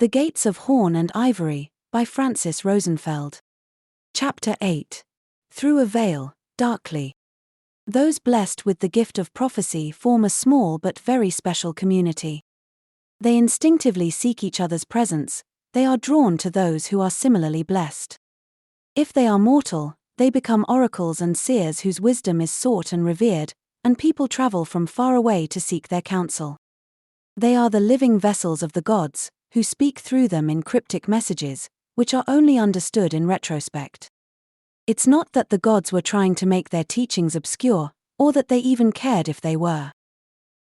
The Gates of Horn and Ivory, by Francis Rosenfeld. Chapter 8. Through a Veil, Darkly. Those blessed with the gift of prophecy form a small but very special community. They instinctively seek each other's presence, they are drawn to those who are similarly blessed. If they are mortal, they become oracles and seers whose wisdom is sought and revered, and people travel from far away to seek their counsel. They are the living vessels of the gods, who speak through them in cryptic messages, which are only understood in retrospect. It's not that the gods were trying to make their teachings obscure, or that they even cared if they were.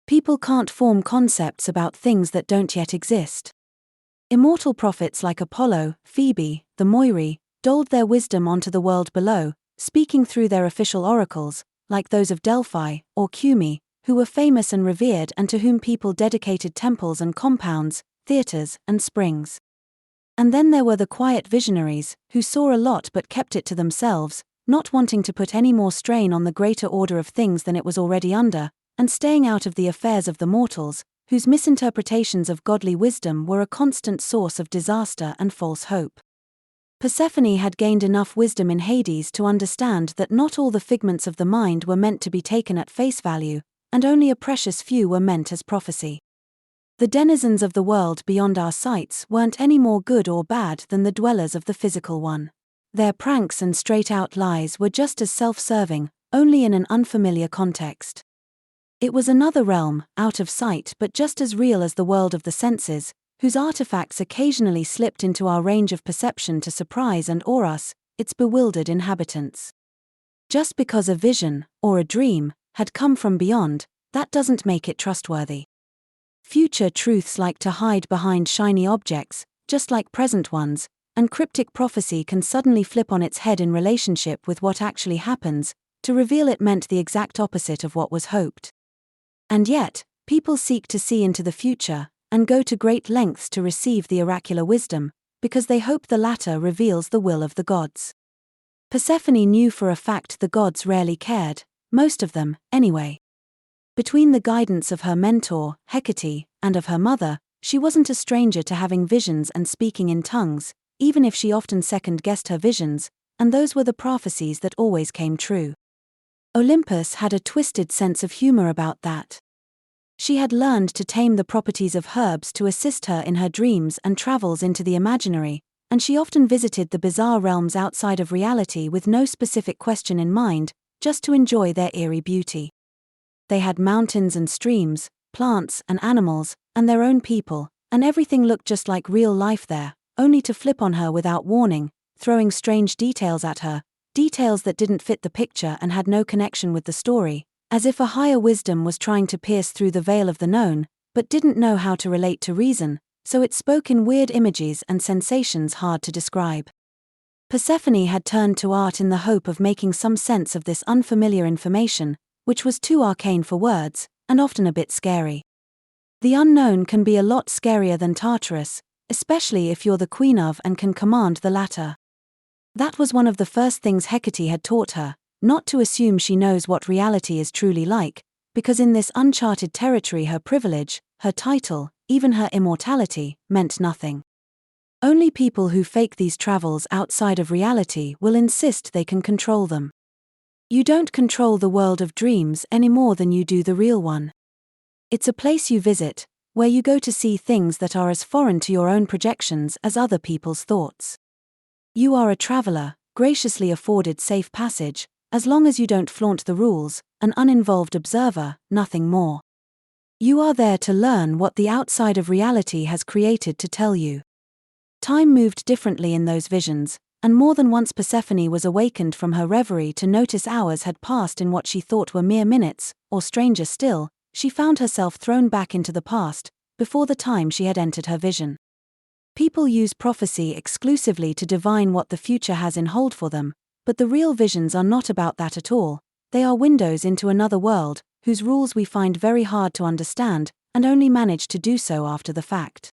People can't form concepts about things that don't yet exist. Immortal prophets like Apollo, Phoebe, the Moirae, doled their wisdom onto the world below, speaking through their official oracles, like those of Delphi, or Cumae, who were famous and revered and to whom people dedicated temples and compounds, theaters, and springs. And then there were the quiet visionaries, who saw a lot but kept it to themselves, not wanting to put any more strain on the greater order of things than it was already under, and staying out of the affairs of the mortals, whose misinterpretations of godly wisdom were a constant source of disaster and false hope. Persephone had gained enough wisdom in Hades to understand that not all the figments of the mind were meant to be taken at face value, and only a precious few were meant as prophecy. The denizens of the world beyond our sights weren't any more good or bad than the dwellers of the physical one. Their pranks and straight-out lies were just as self-serving, only in an unfamiliar context. It was another realm, out of sight but just as real as the world of the senses, whose artifacts occasionally slipped into our range of perception to surprise and awe us, its bewildered inhabitants. Just because a vision, or a dream, had come from beyond, that doesn't make it trustworthy. Future truths like to hide behind shiny objects, just like present ones, and cryptic prophecy can suddenly flip on its head in relationship with what actually happens, to reveal it meant the exact opposite of what was hoped. And yet, people seek to see into the future, and go to great lengths to receive the oracular wisdom, because they hope the latter reveals the will of the gods. Persephone knew for a fact the gods rarely cared, most of them, anyway. Between the guidance of her mentor, Hecate, and of her mother, she wasn't a stranger to having visions and speaking in tongues, even if she often second-guessed her visions, and those were the prophecies that always came true. Olympus had a twisted sense of humor about that. She had learned to tame the properties of herbs to assist her in her dreams and travels into the imaginary, and she often visited the bizarre realms outside of reality with no specific question in mind, just to enjoy their eerie beauty. They had mountains and streams, plants and animals, and their own people, and everything looked just like real life there, only to flip on her without warning, throwing strange details at her, details that didn't fit the picture and had no connection with the story, as if a higher wisdom was trying to pierce through the veil of the known, but didn't know how to relate to reason, so it spoke in weird images and sensations hard to describe. Persephone had turned to art in the hope of making some sense of this unfamiliar information, which was too arcane for words, and often a bit scary. The unknown can be a lot scarier than Tartarus, especially if you're the queen of and can command the latter. That was one of the first things Hecate had taught her, not to assume she knows what reality is truly like, because in this uncharted territory her privilege, her title, even her immortality, meant nothing. Only people who fake these travels outside of reality will insist they can control them. You don't control the world of dreams any more than you do the real one. It's a place you visit, where you go to see things that are as foreign to your own projections as other people's thoughts. You are a traveler, graciously afforded safe passage, as long as you don't flaunt the rules, an uninvolved observer, nothing more. You are there to learn what the outside of reality has created to tell you. Time moved differently in those visions, and more than once Persephone was awakened from her reverie to notice hours had passed in what she thought were mere minutes, or stranger still, she found herself thrown back into the past, before the time she had entered her vision. People use prophecy exclusively to divine what the future has in hold for them, but the real visions are not about that at all. They are windows into another world, whose rules we find very hard to understand, and only manage to do so after the fact.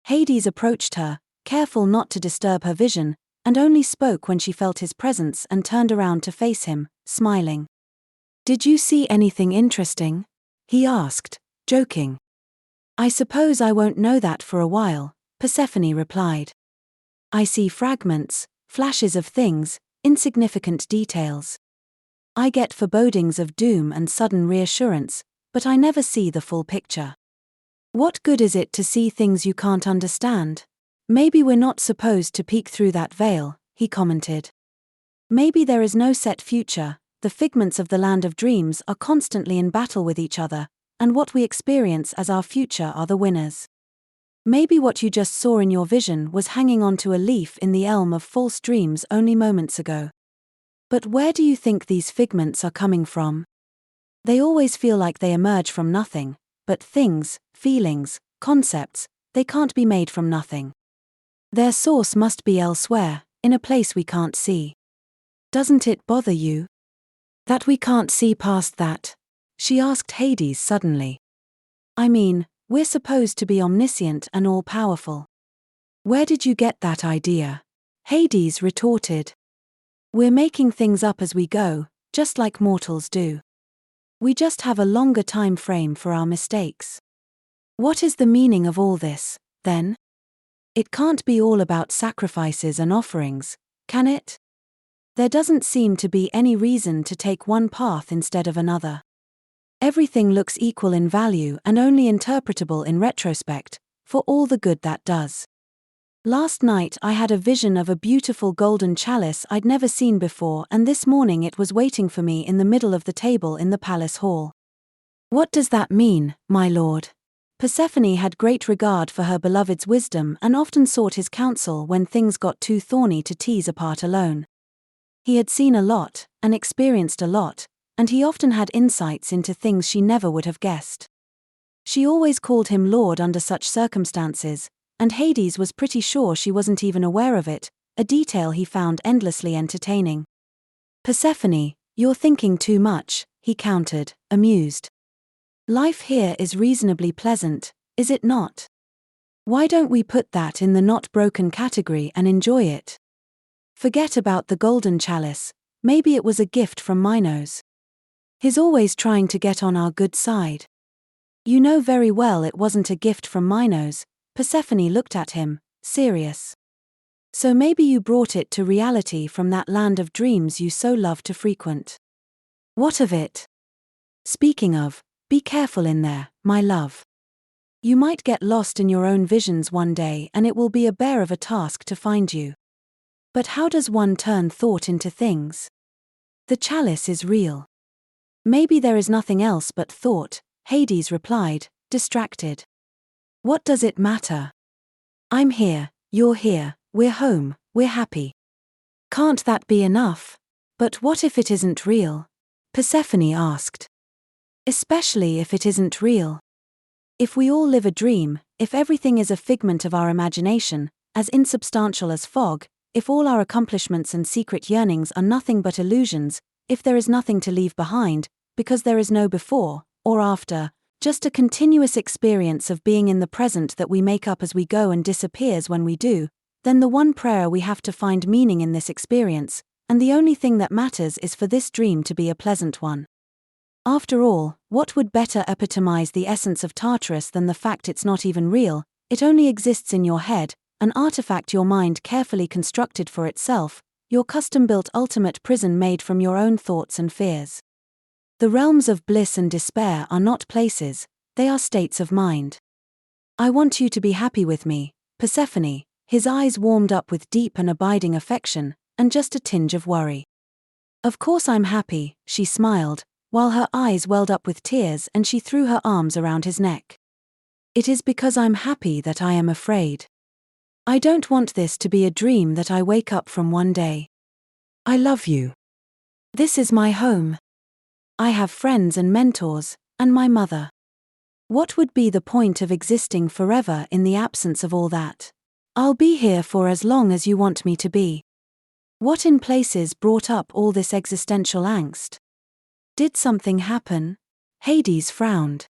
Hades approached her, careful not to disturb her vision, and only spoke when she felt his presence and turned around to face him, smiling. "Did you see anything interesting?" he asked, joking. "I suppose I won't know that for a while, Persephone replied. I see fragments, flashes of things, insignificant details. I get forebodings of doom and sudden reassurance, but I never see the full picture. What good is it to see things you can't understand? Maybe we're not supposed to peek through that veil, he commented. Maybe there is no set future, the figments of the land of dreams are constantly in battle with each other, and what we experience as our future are the winners. Maybe what you just saw in your vision was hanging onto a leaf in the elm of false dreams only moments ago. But where do you think these figments are coming from? They always feel like they emerge from nothing, but things, feelings, concepts, they can't be made from nothing. Their source must be elsewhere, in a place we can't see. Doesn't it bother you that we can't see past that? She asked Hades suddenly. I mean, we're supposed to be omniscient and all-powerful. Where did you get that idea? Hades retorted. We're making things up as we go, just like mortals do. We just have a longer time frame for our mistakes. What is the meaning of all this, then? It can't be all about sacrifices and offerings, can it? There doesn't seem to be any reason to take one path instead of another. Everything looks equal in value and only interpretable in retrospect, for all the good that does. Last night I had a vision of a beautiful golden chalice I'd never seen before, and this morning it was waiting for me in the middle of the table in the palace hall. What does that mean, my lord? Persephone had great regard for her beloved's wisdom and often sought his counsel when things got too thorny to tease apart alone. He had seen a lot, and experienced a lot, and he often had insights into things she never would have guessed. She always called him Lord under such circumstances, and Hades was pretty sure she wasn't even aware of it, a detail he found endlessly entertaining. Persephone, you're thinking too much, he countered, amused. Life here is reasonably pleasant, is it not? Why don't we put that in the not broken category and enjoy it? Forget about the golden chalice, maybe it was a gift from Minos. He's always trying to get on our good side. You know very well it wasn't a gift from Minos. Persephone looked at him, serious. So maybe you brought it to reality from that land of dreams you so love to frequent. What of it? Speaking of, be careful in there, my love. You might get lost in your own visions one day and it will be a bear of a task to find you. But how does one turn thought into things? The chalice is real. Maybe there is nothing else but thought, Hades replied, distracted. What does it matter? I'm here, you're here, we're home, we're happy. Can't that be enough? But what if it isn't real? Persephone asked. Especially if it isn't real. If we all live a dream, if everything is a figment of our imagination, as insubstantial as fog, if all our accomplishments and secret yearnings are nothing but illusions, if there is nothing to leave behind, because there is no before, or after, just a continuous experience of being in the present that we make up as we go and disappears when we do, then the one prayer we have to find meaning in this experience, and the only thing that matters is for this dream to be a pleasant one. After all, what would better epitomize the essence of Tartarus than the fact it's not even real, it only exists in your head, an artifact your mind carefully constructed for itself, your custom-built ultimate prison made from your own thoughts and fears. The realms of bliss and despair are not places, they are states of mind. I want you to be happy with me, Persephone. His eyes warmed up with deep and abiding affection, and just a tinge of worry. Of course I'm happy, she smiled, while her eyes welled up with tears and she threw her arms around his neck. It is because I'm happy that I am afraid. I don't want this to be a dream that I wake up from one day. I love you. This is my home. I have friends and mentors, and my mother. What would be the point of existing forever in the absence of all that? I'll be here for as long as you want me to be. What in places brought up all this existential angst? Did something happen? Hades frowned.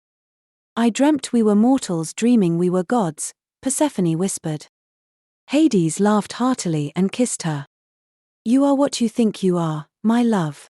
I dreamt we were mortals dreaming we were gods, Persephone whispered. Hades laughed heartily and kissed her. You are what you think you are, my love.